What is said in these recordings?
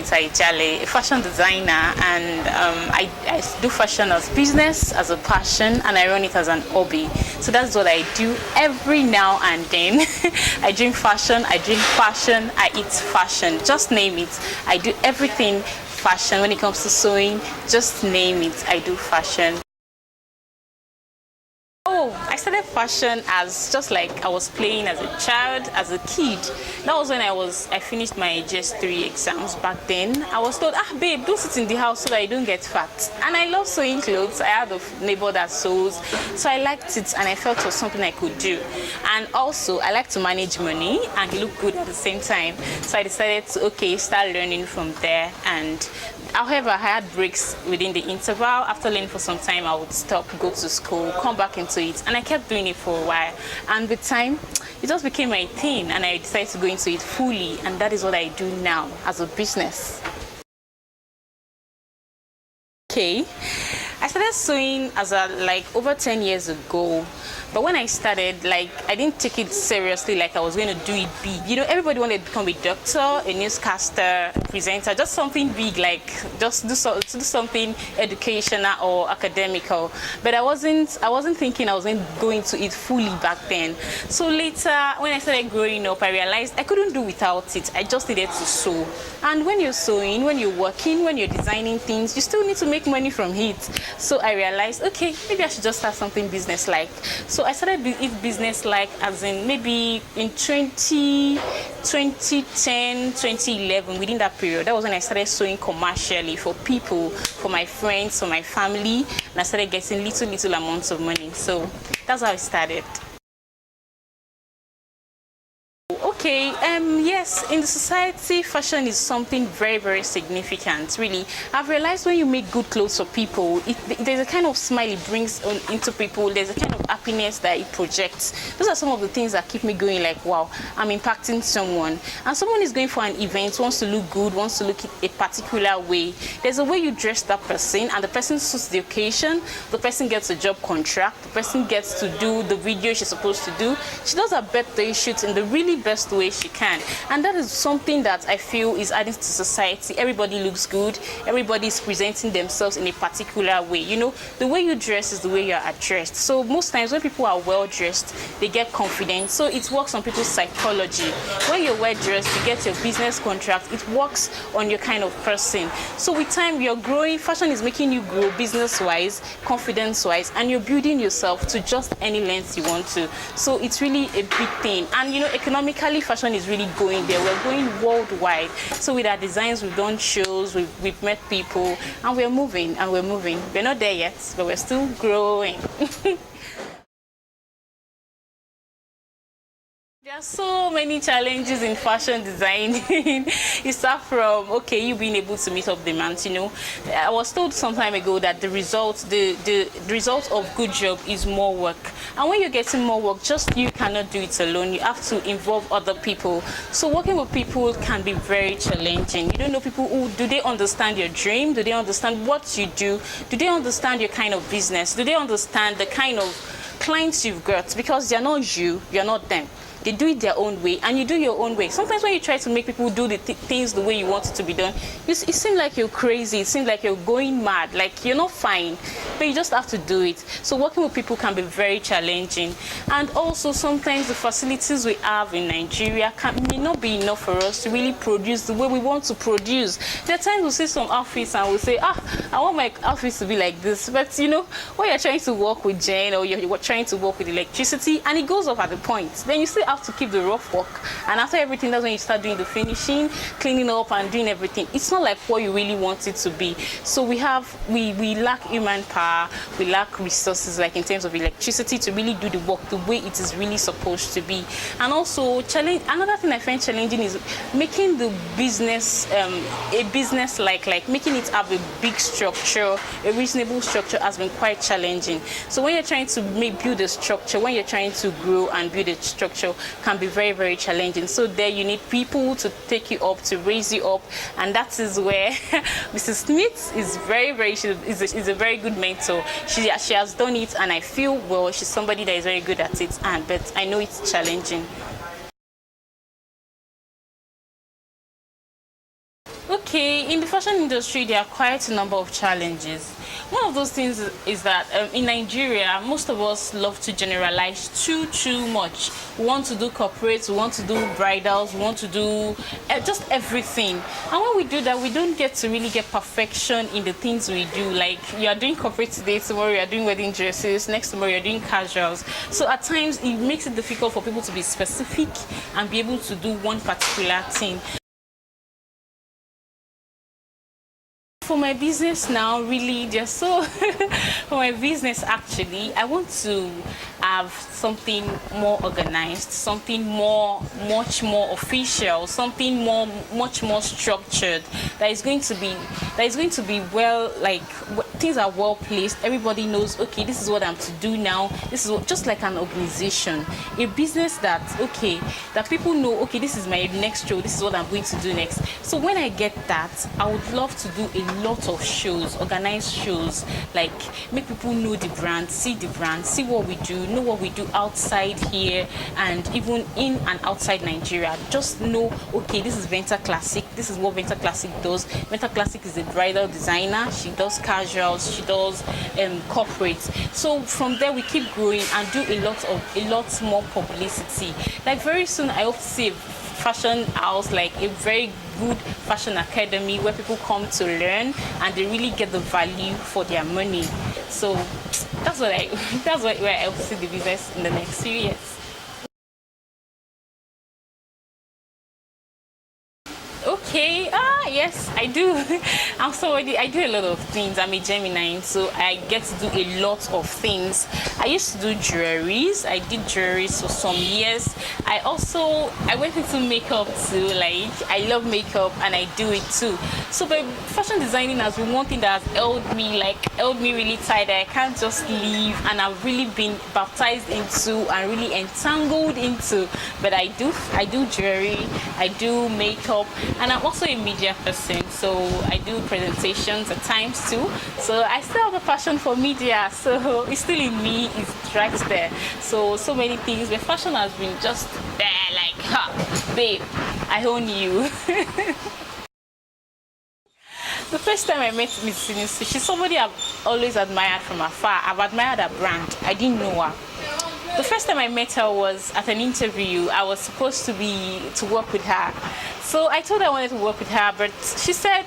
Bonaventa, a fashion designer, and I do fashion as business, as a passion, and I run it as an hobby. So that's what I do every now and then. I drink fashion, I eat fashion, just name it. I do everything fashion. When it comes to sewing, just name it, I do fashion. Oh, I started fashion as just like I was playing as a child, as a kid. That was when I finished my GS3 exams back then. I was told, babe, don't sit in the house so that you don't get fat. And I love sewing clothes. I had a neighbor that sews, so I liked it and I felt it was something I could do. And also, I like to manage money and look good at the same time. So I decided to, start learning from there. And however, I had breaks within the interval. After learning for some time, I would stop, go to school, come back into it, and I kept doing it for a while. And with time, it just became my thing, and I decided to go into it fully, and that is what I do now as a business. Okay, I started sewing as over 10 years ago. But when I started, I didn't take it seriously like I was going to do it big. You know, everybody wanted to become a doctor, a newscaster, a presenter, just something big, just do something educational or academical. But I wasn't thinking I was going to it fully back then. So later, when I started growing up, I realized I couldn't do without it. I just needed to sew. And when you're sewing, when you're working, when you're designing things, you still need to make money from it. So I realized, okay, maybe I should just start something business-like. So I started it business-like as in maybe in 2010, 2011, within that period. That was when I started sewing commercially for people, for my friends, for my family, and I started getting little amounts of money. So that's how I started. Okay, yes, in the society, fashion is something very, very significant, really. I've realized when you make good clothes for people, there's a kind of smile it brings into people, there's a kind of happiness that it projects. Those are some of the things that keep me going, like, wow, I'm impacting someone. And someone is going for an event, wants to look good, wants to look a particular way. There's a way you dress that person, and the person suits the occasion, the person gets a job contract, the person gets to do the video she's supposed to do. She does her birthday shoot in the really best way she can, and that is something that I feel is adding to society. Everybody looks good, everybody is presenting themselves in a particular way. You know, the way you dress is the way you are addressed. So most times when people are well dressed, they get confident. So it works on people's psychology. When you're well dressed, you get your business contract, it works on your kind of person. So with time, you're growing, fashion is making you grow business wise, confidence wise, and you're building yourself to just any length you want to. So it's really a big thing. And you know, economically, fashion is really going there. We're going worldwide. So with our designs, we've done shows, we've met people, and we're moving. We're not there yet, but we're still growing. There are so many challenges in fashion designing. You start from, you being able to meet up demands. You know, I was told some time ago that the result of good job is more work. And when you're getting more work, just you cannot do it alone. You have to involve other people. So working with people can be very challenging. You don't know people do they understand your dream? Do they understand what you do? Do they understand your kind of business? Do they understand the kind of clients you've got? Because they're not you, you're not them. They do it their own way, and you do your own way. Sometimes when you try to make people do the things the way you want it to be done, it seems like you're crazy. It seems like you're going mad, like you're not fine, but you just have to do it. So working with people can be very challenging. And also sometimes the facilities we have in Nigeria may not be enough for us to really produce the way we want to produce. There are times we'll see some outfits and we'll say, I want my outfits to be like this. But you know, when you're trying to work with Jane or you're trying to work with electricity and it goes off at the point, then you still have to keep the rough work, and after everything, that's when you start doing the finishing, cleaning up and doing everything. It's not like what you really want it to be. So we lack human power, we lack resources, like in terms of electricity, to really do the work the way it is really supposed to be. And also another thing I find challenging is making the business a business like making it have a big structure, a reasonable structure has been quite challenging. So when you're trying to build a structure, when you're trying to grow and build a structure, can be very, very challenging. So there you need people to take you up, to raise you up, and that is where Mrs. Smith is is a very good mentor. She has done it, and I feel, well, she's somebody that is very good at it, but I know it's challenging. Okay, in the fashion industry, there are quite a number of challenges. One of those things is that in Nigeria, most of us love to generalize too much. We want to do corporates, we want to do bridals, we want to do just everything. And when we do that, we don't get to really get perfection in the things we do. Like, you are doing corporate today, tomorrow you are doing wedding dresses, next tomorrow you're doing casuals. So at times, it makes it difficult for people to be specific and be able to do one particular thing. For my business now, really, just so for my business, actually, I want to have something more organized, something much more official, something much more structured. That is going to be well, like, things are well placed. Everybody knows, okay, this is what I'm to do now. This is what, just like an organization, a business that, okay, that people know, okay, this is my next show. This is what I'm going to do next. So when I get that, I would love to do a lot of shows, organized shows, like make people know the brand, see what we do, know what we do outside here and even in and outside Nigeria. Just know, okay, this is Venta Classic, this is what Venta Classic does. Venta Classic is a bridal designer, she does casuals, she does corporates. So from there we keep growing and do a lot more publicity. Like very soon I hope to see fashion house, like a very good fashion academy where people come to learn and they really get the value for their money. So that's where I hope to see the business in the next few years. Okay, yes, I do. I do a lot of things. I'm a Gemini, so I get to do a lot of things. I used to do jewelries. I did jewelries for some years. I went into makeup too. Like, I love makeup and I do it too. So but fashion designing has been one thing that has held me really tight. I can't just leave, and I've really been baptized into and really entangled into. But I do jewelry, I do makeup, and I'm also a media person, so I do presentations at times too. So I still have a passion for media, so it's still in me, it's right there. So many things, but fashion has been just there, like, ha, babe, I own you. The first time I met Miss Sinisi, she's somebody I've always admired from afar. I've admired her brand. I didn't know her. The first time I met her was at an interview. I was supposed to work with her. So I told her I wanted to work with her, but she said,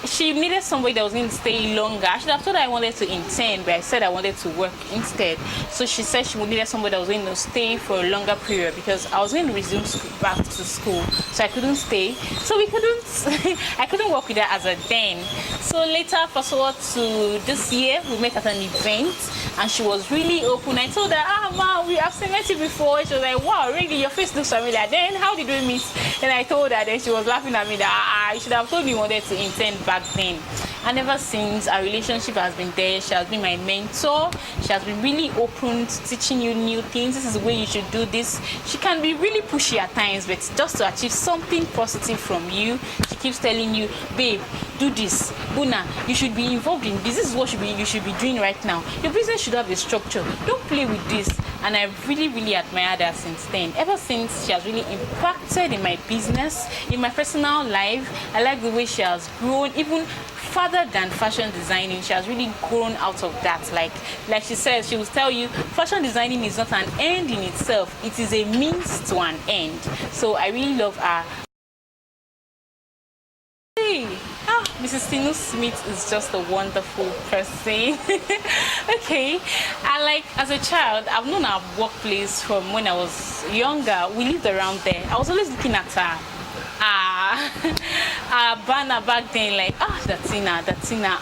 she needed somebody that was going to stay longer. I should have told her I wanted to intern, but I said I wanted to work instead. So she said she needed somebody that was going to stay for a longer period because I was going to resume back to school. So I couldn't stay. So I couldn't work with her as a then. So later, fast forward to this year, we met at an event and she was really open. I told her, wow, I've seen you before. She was like, wow, really, your face looks familiar. Then how did we meet? And I told her, then she was laughing at me that, you should have told me you wanted to intern back then. And ever since, our relationship has been there. She has been my mentor. She has been really open to teaching you new things. This is the way you should do this. She can be really pushy at times, but just to achieve something positive from you, she keeps telling you, babe, do this. Buna, you should be involved in this. This is what you should be doing right now. Your business should have a structure. Don't play with this. And I've really admired her since then. Ever since, she has really impacted in my business, in my personal life. I like the way she has grown, even further than fashion designing. She has really grown out of that. Like she says, she will tell you, fashion designing is not an end in itself. It is a means to an end. So I really love her. Mrs. Tinu Smith is just a wonderful person. Okay, and like as a child, I've known our workplace from when I was younger. We lived around there. I was always looking at her. Banner back then, like, Datina.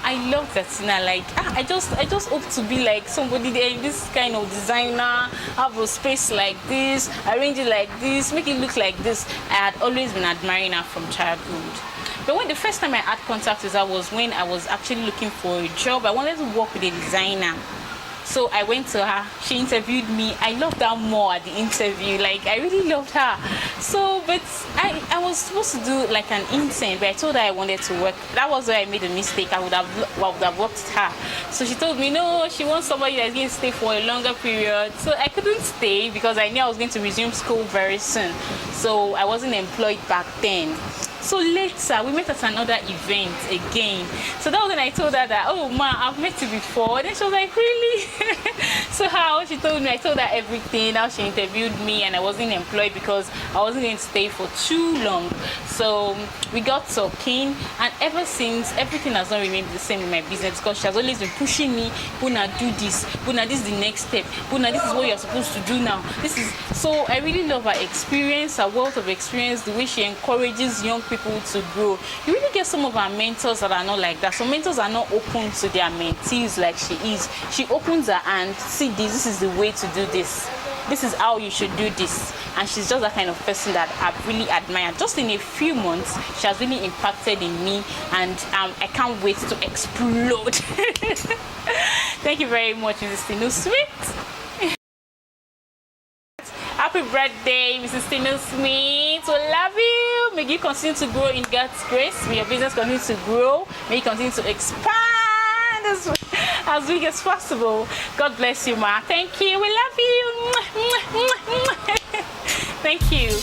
I love Datina. Like, I just hope to be like somebody there, this kind of designer, have a space like this, arrange it like this, make it look like this. I had always been admiring her from childhood. But when the first time I had contact with her was when I was actually looking for a job. I wanted to work with a designer. So I went to her, she interviewed me. I loved her more at the interview, like I really loved her. So, but I was supposed to do like an intern, but I told her I wanted to work. That was where I made a mistake. I would have worked with her. So she told me, no, she wants somebody that's going to stay for a longer period. So I couldn't stay because I knew I was going to resume school very soon. So I wasn't employed back then. So later, we met at another event again. So that was when I told her that, oh ma, I've met you before. Then she was like, really? So how she told me, I told her everything, how she interviewed me, and I wasn't employed because I wasn't going to stay for too long. So we got talking, and ever since, everything has not remained the same in my business, because she has always been pushing me, Buna, do this, Buna, this is the next step, Buna, this is what you're supposed to do now. This is so I really love her experience, her wealth of experience, the way she encourages young people to grow. You really get some of our mentors that are not like that. Some mentors are not open to their mentees like she is. She opens her hand, see this is the way to do this. This is how you should do this. And she's just that kind of person that I really admire. Just in a few months, she has really impacted in me, and I can't wait to explode. Thank you very much, Mrs. Tino Smith. Happy birthday, Mrs. Tino Smith. We love you. May you continue to grow in God's grace. May your business continue to grow. May you continue to expand as big as possible. God bless you, ma. Thank you. We love you. Thank you.